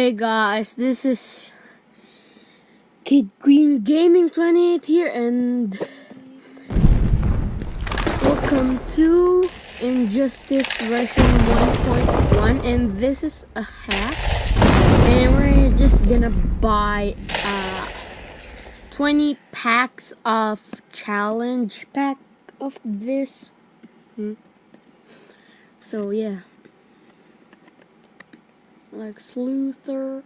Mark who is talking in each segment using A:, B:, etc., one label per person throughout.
A: Hey guys, this is Kid Green Gaming 28 here, and welcome to Injustice version 1.1. And this is a hack, and we're just gonna buy 20 packs of challenge pack of this. So yeah, like Sluther,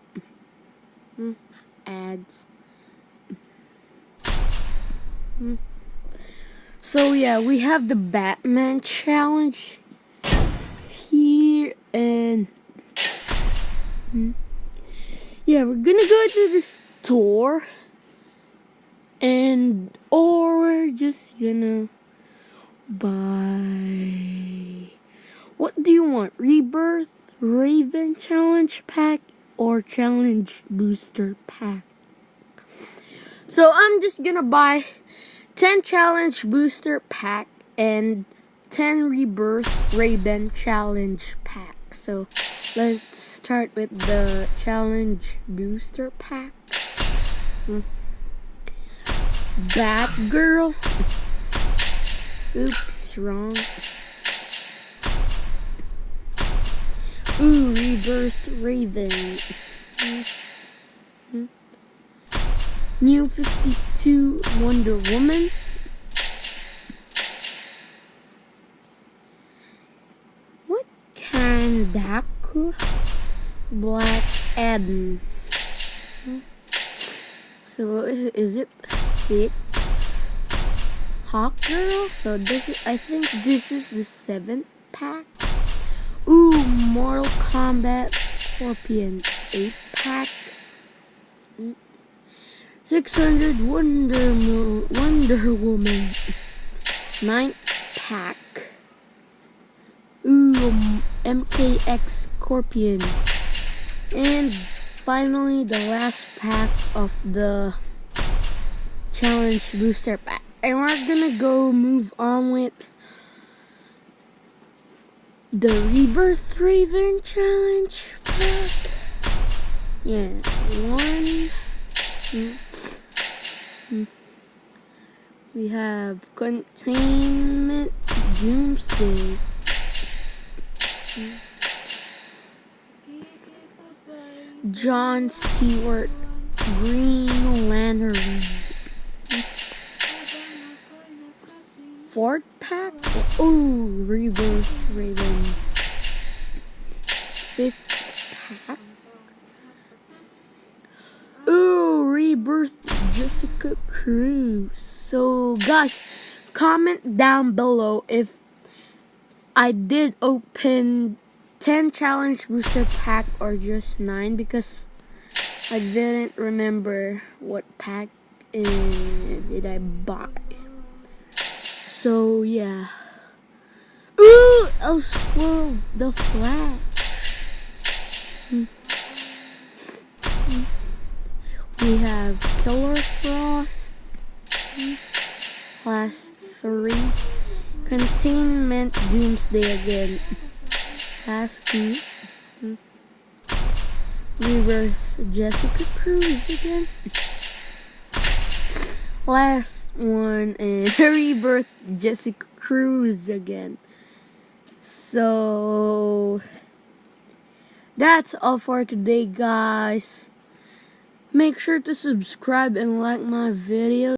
A: ads. So yeah, we have the Batman challenge here, and yeah, we're gonna go to the store, or we're just gonna buy. What do you want? Rebirth, Raven challenge pack, or challenge booster pack? So I'm just gonna buy 10 challenge booster pack and 10 rebirth Raven challenge pack. So let's start with the challenge booster pack. Batgirl. Oops, wrong. Ooh, rebirth Raven. New 52 Wonder Woman. What Kandaku? Black Adam. So is it 6? Hawkgirl. So I think this is the 7th pack. Ooh, Mortal Kombat Scorpion 8 pack. 600 Wonder Woman 9th pack. Ooh, MKX Scorpion. And finally, the last pack of the challenge booster pack. And we're gonna go move on with the Rebirth Raven challenge pack. Yeah, 1, 2. We have Containment Doomsday. John Stewart Green Lantern. 4th pack. Ooh, Rebirth Raven. 5th pack. Ooh, Rebirth Jessica Cruz. So guys, comment down below if I did open 10 challenge booster pack or just 9, because I didn't remember what pack did I buy. So yeah. Ooh, Elseworld the Flash. We have Killer Frost, Class 3, Containment Doomsday again, Class 2, Rebirth Jessica Cruz again, last one, and Rebirth Jessica Cruz again. So that's all for today, guys. Make sure to subscribe and like my video.